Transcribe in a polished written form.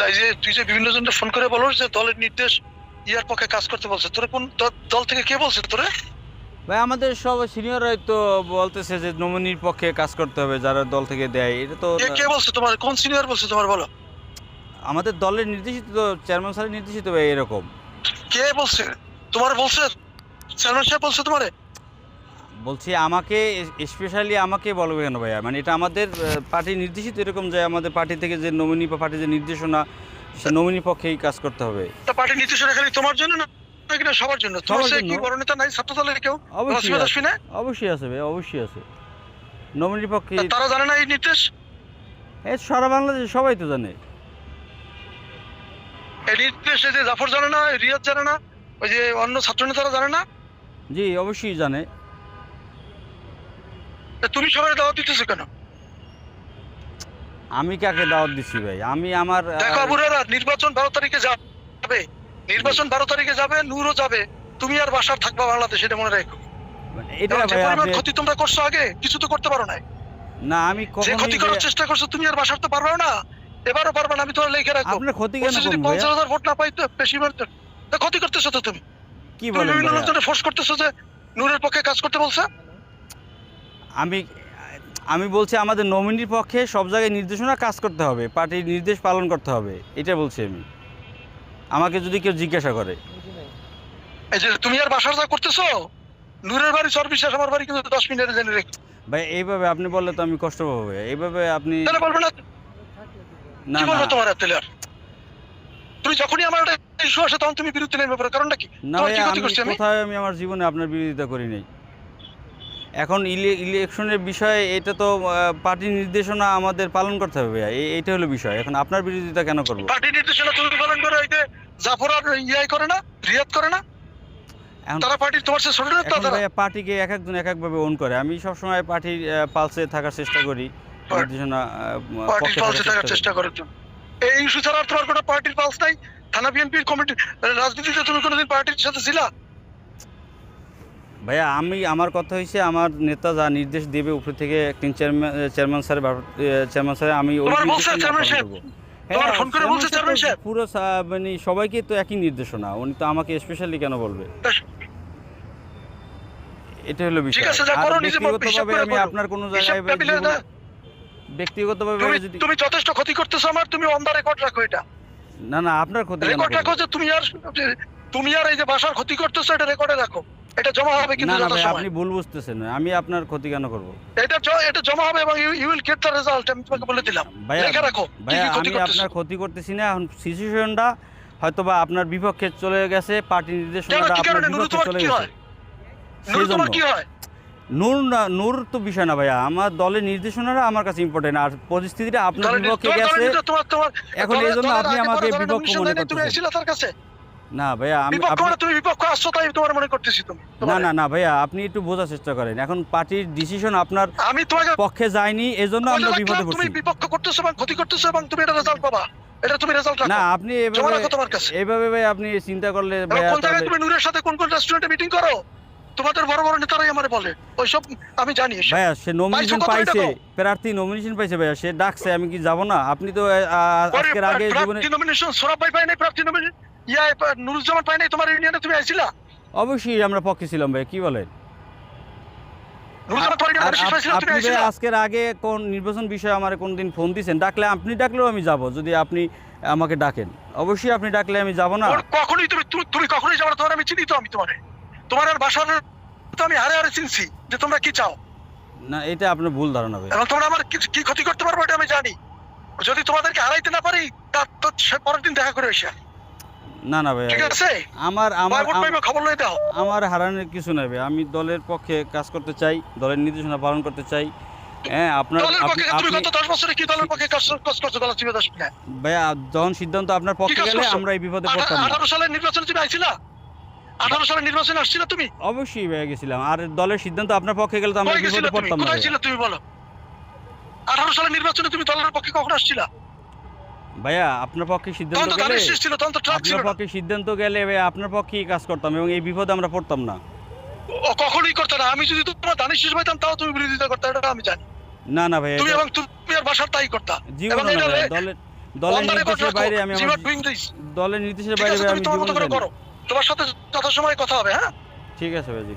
এই যে তুই যে বিভিন্ন জনকে ফোন করে বলো যে দলের নির্দেশ ইয়ার পক্ষে কাজ করতে বলছে, তোরে কোন দল থেকে কে বলছে তোরে? ভাই আমাদের সব সিনিয়ররাই তো বলতেছে যে নমিনির পক্ষে কাজ করতে হবে, যারা দল থেকে দেয়। এটা তো কে বলছে তোমার? কোন সিনিয়র বলছে তোমার বলো? আমাদের দলের নির্দেশিত, তো চেয়ারম্যান স্যারের নির্দেশিত ভাই এরকম। কে বলছে তোমার? বলছে চেয়ারম্যান সাহেব বলছে তোমারে? বলছি আমাকে, স্পেশালি আমাকে বলবে কেন ভাইয়া? মানে এটা আমাদের পার্টি নির্দেশিত এরকম যে আমাদের পার্টি থেকে যে নমিনি বা পার্টির যে নির্দেশনা, সে নমিনি পক্ষেই কাজ করতে হবে। তা পার্টির নির্দেশনা খালি তোমার জন্য না নাকি না সবার জন্য? তোমার সবার সে জন্য। কি বড় নেতা নাই ছাত্র দলের কেউ? অবশ্যই রসিমা আছে, দাসী না? অবশ্যই আছে ভাই, অবশ্যই আছে নমিনির পক্ষে। তারা জানে না এই নির্দেশ? এই সারা বাংলাদেশে সবাই তো জানে। এই নির্দেশ এই যে জাফর জানে না, রিয়াদ জানে না, ওই যে অন্য ছাত্র নেতারা জানে না? জি অবশ্যই জানে। তা তুমি সবাই দাওয়াত দিতেছো কেন? আমি কাকে দাওয়াত দিচ্ছি ভাই? আমি আমার দেখো আবুরারা, নির্বাচন 12 তারিখে যাবে, নির্বাচন 12 তারিখে যাবে, নূরও যাবে, তুমি আর বাসার থাকবা বাংলাদেশে, এটা মনে রাখো। এটা এবং যে ভাই পরিমাণ আপনি, ক্ষতি তোমরা করছো আগে, কিছু তো করতে পারো না। না আমি যে কখনোই ক্ষতি করার চেষ্টা করছো তুমি আর বাসার তো পারবে না, এবারও পারবে না। আমি তোমার লিখে রাখবো, আপনার ক্ষতি কেন বলছি যদি করবো ভাইয়া? 50,000 ভোট না পাই তো বেশি তা ক্ষতি করতেছো তো তুমি। কি তুমি বলেন বিভিন্ন ভাইয়া? লোকজনে ফোর্স করতেছো যে নূরের পক্ষে কাজ করতে বলছে। আমি আমি বলছি আমাদের নমিনির পক্ষে সব জায়গায় নির্দেশনা কাজ করতে হবে, পার্টির নির্দেশ পালন করতে হবে, এটা বলছি আমি। আমাকে যদি কেউ জিজ্ঞাসা করে। এই যে তুমি আর বাসার যা করতেছো, নূরের বাড়ি চরবিশ্বাস, আমার বাড়ি কিন্তু 10 মিনিটের জেনে রেখে। ভাই এইভাবে আপনি বললে তো আমি কষ্ট পাবো ভাইয়া। এইভাবে আপনি তাহলে বলবে না? না কি না বলবো তোমার এত আর? তুমি যখনই আমার একটা ইস্যু আসে তখন তুমি বিরুদ্ধে নেমে পড়ো, কারণটা কি? না তোমার কি ভাইয়া, ক্ষতি আমি করছি আমি? কোথায় আমি আমার জীবনে আপনার বিরোধিতা করি নাই। এখন ইলেকশনের বিষয়ে এটা তো পার্টির নির্দেশনা আমাদের পালন করতে হবে ভাইয়া, এইটা হলো বিষয়। এখন আপনার বিরোধিতা কেন করব? পার্টি নির্দেশনা তুমি পালন করো, এই যে জাফর আর ইয়াই করে না, রিয়াদ করে না? এখন তারা পার্টির তোমার সে ছোট নেতা এখন তারা। ভাইয়া পার্টিকে এক একজন এক একভাবে ওন করে। আমি সবসময় পার্টির পালসে থাকার চেষ্টা করি, নির্দেশনা পার্টির পক্ষে পালসে থাকার থাকার চেষ্টা চেষ্টা করি। করার জন্য এই ইস্যু ছাড়া আর তোমার কোনো পার্টির পালস নাই? থানা বিএনপির কমিটি রাজনীতিতে তুমি কোনোদিন পার্টির সাথে ছিলা? ভাইয়া আমি, আমার কথা হয়েছে আমার নেতা যা নির্দেশ দেবে উপর থেকে একদিন চেয়ারম্যান স্যার, চেয়ারম্যান স্যার, আমি ওই তোমার বলছে নির্দেশনা চেয়ারম্যান পালন সাহেব? করবো। তোমার হ্যাঁ ফোন করে বলছে চেয়ারম্যান সাহেব? পুরো মানে সবাইকে তো একই নির্দেশনা, উনি তো আমাকে স্পেশালি কেন বলবে? এটা হলো ঠিক বিষয়। আছে, যা আর করো নিজে হিসাব ব্যক্তিগতভাবে করে আমি করো। আপনার কোনো হিসাব জায়গায় টেবিলে না। ব্যক্তিগতভাবে তুমি যদি তুমি যথেষ্ট ক্ষতি করতেছো আমার, তুমি অন দা রেকর্ড রাখো এটা। না না আপনার ক্ষতি কেন রেকর্ড রাখো করবো? যে তুমি আর এই যে বাসার ক্ষতি করতেছো, এটা রেকর্ডে রাখো। এটা জমা হবে কিন্তু না না ভাই, যথাসময়ে। আপনি ভুল বুঝতেছেন। আমি আপনার ক্ষতি কেন করব? এটা জমা হবে এবং you will get the result. আমি তোমাকে বলে দিলাম, ভাইয়া, লিখে রাখো কি ভাইয়া কি ক্ষতি আমি করতেছো। আপনার ক্ষতি করতেছি না। এখন সিচুয়েশনটা হয়তো বা আপনার বিপক্ষে চলে গেছে, পার্টি কেন, নির্দেশনাটা কি আপনার কারণে? নুরু বিপক্ষে তোমার চলে কি গেছে। হয়? নুরু সেই জন্য তোমার কি হয়? নূর না, নূর তো বিষয় না ভাইয়া, আমার দলের নির্দেশনাটা আমার কাছে ইম্পর্টেন্ট, আর পরিস্থিতিটা আপনার বিপক্ষে গেছে। এখন এই জন্য আপনি আমাকে বিপক্ষ মনে তুমি করতেছেন। এসেছিলে তার কাছে? না ভাইয়া, বিপক্ষ আপনি, মানে তুমি বিপক্ষ আসছো তাই তোমার মনে করতেছি তুমি। না না না ভাইয়া, আপনি একটু বোঝার চেষ্টা করেন। এখন পার্টির ডিসিশন আপনার আমি তোমাকে পক্ষে যায়নি, এজন্য বলে আমরা বিপদে রাখলাম, তুমি পড়ছি। বিপক্ষ করতেছো এবং ক্ষতি করতেছো এবং তুমি এটা রেজাল্ট পাবা। এটা তুমি রেজাল্ট রাখো, না আপনি জমা এভাবে, রাখো তোমার কাছে। এভাবে ভাই আপনি চিন্তা করলে এবং ভাইয়া কোন জায়গায় তাহলে, তুমি নূরের সাথে কোন কোন রেস্টুরেন্টে মিটিং করো, তোমাদের বড় বড় নেতারাই আমারে বলে, ওইসব আমি জানি। এসব ভাইয়া সে নমিনেশন পাইছো কত এটা পাইছে, দাও। প্রার্থী নমিনেশন পাইছে ভাইয়া, সে ডাকছে, আমি কি যাব না? আপনি তো আজকের আগে জীবনে, প্রার্থী নমিনেশন সোরাব ভাই পাই নাই, প্রার্থী নমিনেশন নুরুজ্জামান পাই নাই, তোমার ইউনিয়নে তুমি আইছিলা? অবশ্যই আমরা পক্ষে ছিলাম ভাই, কি বলেন? নুরুজ্জামান তোমার ইউনিয়নে বিশেষ পাইছিলা, তুমি আপনি ভাই আইছিলা? আজকের আগে কোন নির্বাচন বিষয়ে আমার কোনদিন ফোন দিয়েছেন? ডাকলে, আপনি ডাকলেও আমি যাব, যদি আপনি আমাকে ডাকেন। অবশ্যই আপনি ডাকলে আমি যাব না? কখনোই তুমি কখনোই যাবে না, তোমার আমি চিনি তো। আমি তোমার আর বাসার তো আমি হারে হারে চিনছি যে তোমরা কি চাও, না এটা আপনার ভুল ধারণা ভাই। এবং তোমরা আমার কি ক্ষতি করতে পারবো এটা আমি জানি। যদি তোমাদেরকে হারাইতে না পারি, তার তো সে পরের দিন দেখা করে এসে, না না ভাই, ঠিক আছে? আমার আমার ভোট পাইবে, খবর লই দাও। আমার হারানোর কিছু নাই ভাই। আমি দলের পক্ষে কাজ করতে চাই, দলের নির্দেশনা পালন করতে চাই। হ্যাঁ আপনার, দলের পক্ষে তুমি আপনি গত 10 বছরে কি দলের পক্ষে কাজ করছো? গলা চিপে দাও না। ভাইয়া, যখন সিদ্ধান্ত আপনার কি পক্ষে কাজ গেলে করছো? আমরা এই বিপদে পড়তাম না। 18 সালের নির্বাচনে তুমি আইছিলা? 18 সালের নির্বাচনে আসছিলা তুমি? অবশ্যই ভাইয়া গেছিলাম। আর দলের সিদ্ধান্ত আপনার পক্ষে গেলে তো আমরা কই এই গেছিলা বিপদে তুমি? পড়তাম না কোথায় ভাইয়া। ছিলা তুমি বলো? 18 সালের নির্বাচনে তুমি দলের পক্ষে কখন আসছিলা? ভাইয়া আপনার পক্ষে সিদ্ধান্ত তখন তো গেলে, ধানের শেষ ছিল, তখন তো ট্রাক ছিল আপনার না। পক্ষে সিদ্ধান্ত গেলে ভাইয়া আপনার পক্ষেই কাজ করতাম এবং এই বিপদে আমরা পড়তাম না। ও কখনোই করতে না। আমি যদি তোমার ধানের শেষ পাইতাম তাও তুমি বিরোধিতা করতে, এটা আমি জানি। না না ভাইয়া, তুমি এবং তুমি আর বাসার তাই করতা। এবং জীবনে না এটা ভাইয়া, দলের দলের On the record নির্দেশের রাখো, বাইরে আমি you আমার are doing this। দলের নির্দেশের ঠিক বাইরে আছে, ভাই তুমি আমি তোমার মতো জীবনে করে যাইনি। করো। তোমার সাথে যথাসময়ে কথা হবে, হ্যাঁ? ঠিক আছে ভাইজি।